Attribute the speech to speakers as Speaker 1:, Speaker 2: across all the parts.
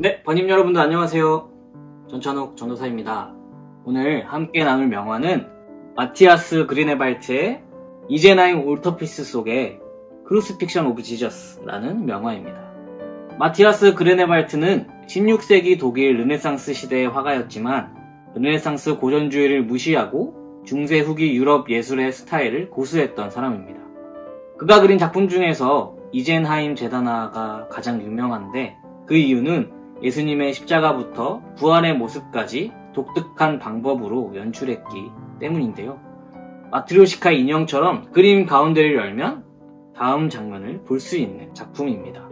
Speaker 1: 네, 번님 여러분들 안녕하세요. 전찬욱 전도사입니다. 오늘 함께 나눌 명화는 마티아스 그리네발트의 이제나임 올터피스 속의 크루시픽션 오브 지저스라는 명화입니다. 마티아스 그리네발트는 16세기 독일 르네상스 시대의 화가였지만 르네상스 고전주의를 무시하고 중세 후기 유럽 예술의 스타일을 고수했던 사람입니다. 그가 그린 작품 중에서 이젠하임 제다나가 가장 유명한데 그 이유는 예수님의 십자가부터 부활의 모습까지 독특한 방법으로 연출했기 때문인데요. 마트리오시카 인형처럼 그림 가운데를 열면 다음 장면을 볼 수 있는 작품입니다.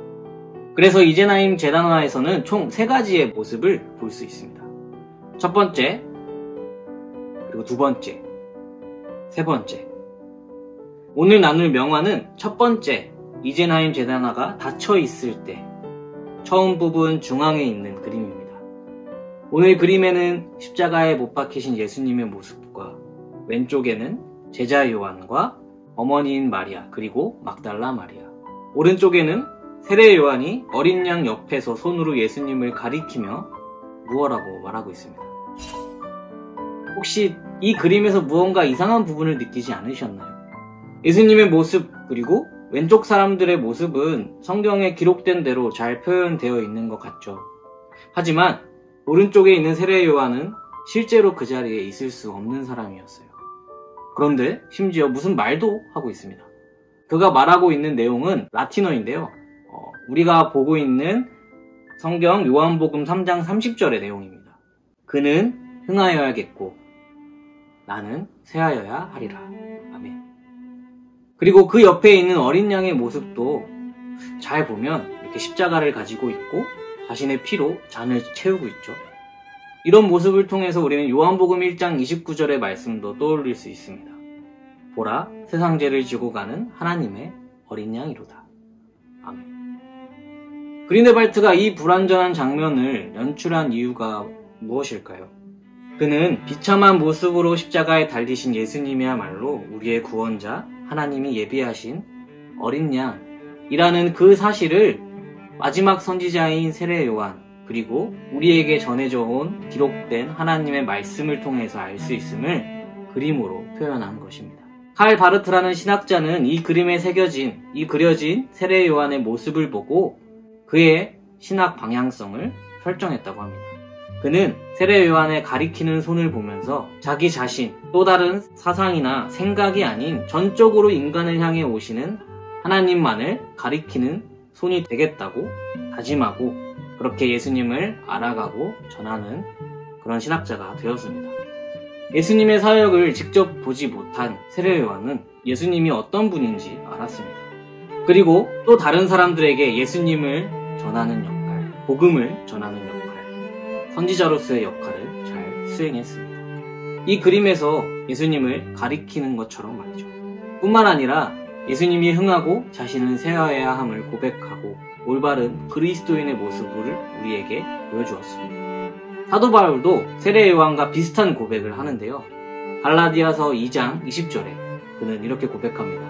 Speaker 1: 그래서 이젠하임 제다나에서는 총 3가지의 모습을 볼 수 있습니다. 첫 번째, 그리고 두 번째, 세 번째. 오늘 나눌 명화는 첫 번째, 이젠하임 제다나가 닫혀 있을 때 처음 부분 중앙에 있는 그림입니다. 오늘 그림에는 십자가에 못 박히신 예수님의 모습과 왼쪽에는 제자 요한과 어머니인 마리아 그리고 막달라 마리아, 오른쪽에는 세례 요한이 어린 양 옆에서 손으로 예수님을 가리키며 무어라고 말하고 있습니다. 혹시 이 그림에서 무언가 이상한 부분을 느끼지 않으셨나요? 예수님의 모습 그리고 왼쪽 사람들의 모습은 성경에 기록된 대로 잘 표현되어 있는 것 같죠. 하지만 오른쪽에 있는 세례 요한은 실제로 그 자리에 있을 수 없는 사람이었어요. 그런데 심지어 무슨 말도 하고 있습니다. 그가 말하고 있는 내용은 라틴어인데요. 우리가 보고 있는 성경 요한복음 3장 30절의 내용입니다. 그는 흥하여야겠고 나는 쇠하여야 하리라. 아멘. 그리고 그 옆에 있는 어린 양의 모습도 잘 보면 이렇게 십자가를 가지고 있고 자신의 피로 잔을 채우고 있죠. 이런 모습을 통해서 우리는 요한복음 1장 29절의 말씀도 떠올릴 수 있습니다. 보라, 세상 죄를 지고 가는 하나님의 어린 양이로다. 아멘. 그리네발트가 이 불완전한 장면을 연출한 이유가 무엇일까요? 그는 비참한 모습으로 십자가에 달리신 예수님이야말로 우리의 구원자, 하나님이 예비하신 어린 양이라는 그 사실을 마지막 선지자인 세례 요한 그리고 우리에게 전해져 온 기록된 하나님의 말씀을 통해서 알 수 있음을 그림으로 표현한 것입니다. 칼 바르트라는 신학자는 이 그림에 새겨진 이 그려진 세례 요한의 모습을 보고 그의 신학 방향성을 설정했다고 합니다. 그는 세례 요한의 가리키는 손을 보면서 자기 자신, 또 다른 사상이나 생각이 아닌 전적으로 인간을 향해 오시는 하나님만을 가리키는 손이 되겠다고 다짐하고 그렇게 예수님을 알아가고 전하는 그런 신학자가 되었습니다. 예수님의 사역을 직접 보지 못한 세례 요한은 예수님이 어떤 분인지 알았습니다. 그리고 또 다른 사람들에게 예수님을 전하는 역할, 복음을 전하는 역할, 선지자로서의 역할을 잘 수행했습니다. 이 그림에서 예수님을 가리키는 것처럼 말이죠. 뿐만 아니라 예수님이 흥하고 자신은 쇠하여야 함을 고백하고 올바른 그리스도인의 모습을 우리에게 보여주었습니다. 사도 바울도 세례 요한과 비슷한 고백을 하는데요. 갈라디아서 2장 20절에 그는 이렇게 고백합니다.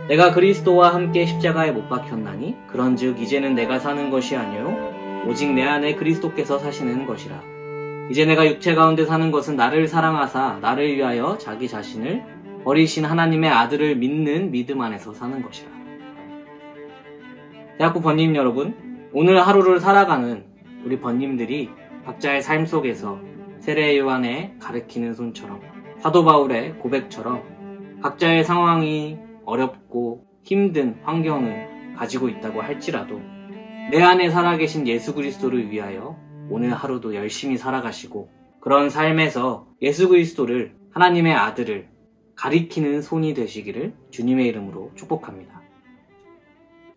Speaker 1: 내가 그리스도와 함께 십자가에 못 박혔나니 그런즉 이제는 내가 사는 것이 아니요 오직 내 안에 그리스도께서 사시는 것이라. 이제 내가 육체 가운데 사는 것은 나를 사랑하사 나를 위하여 자기 자신을 버리신 하나님의 아들을 믿는 믿음 안에서 사는 것이라. 대학부 번님 여러분, 오늘 하루를 살아가는 우리 번님들이 각자의 삶 속에서 세례 요한의 가리키는 손처럼 사도 바울의 고백처럼 각자의 상황이 어렵고 힘든 환경을 가지고 있다고 할지라도 내 안에 살아계신 예수 그리스도를 위하여 오늘 하루도 열심히 살아가시고 그런 삶에서 예수 그리스도를, 하나님의 아들을 가리키는 손이 되시기를 주님의 이름으로 축복합니다.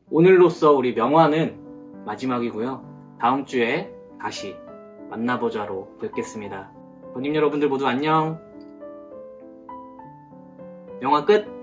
Speaker 1: 오늘로써 우리 명화는 마지막이고요. 다음 주에 다시 만나보자로 뵙겠습니다. 번님 여러분들 모두 안녕. 명화 끝!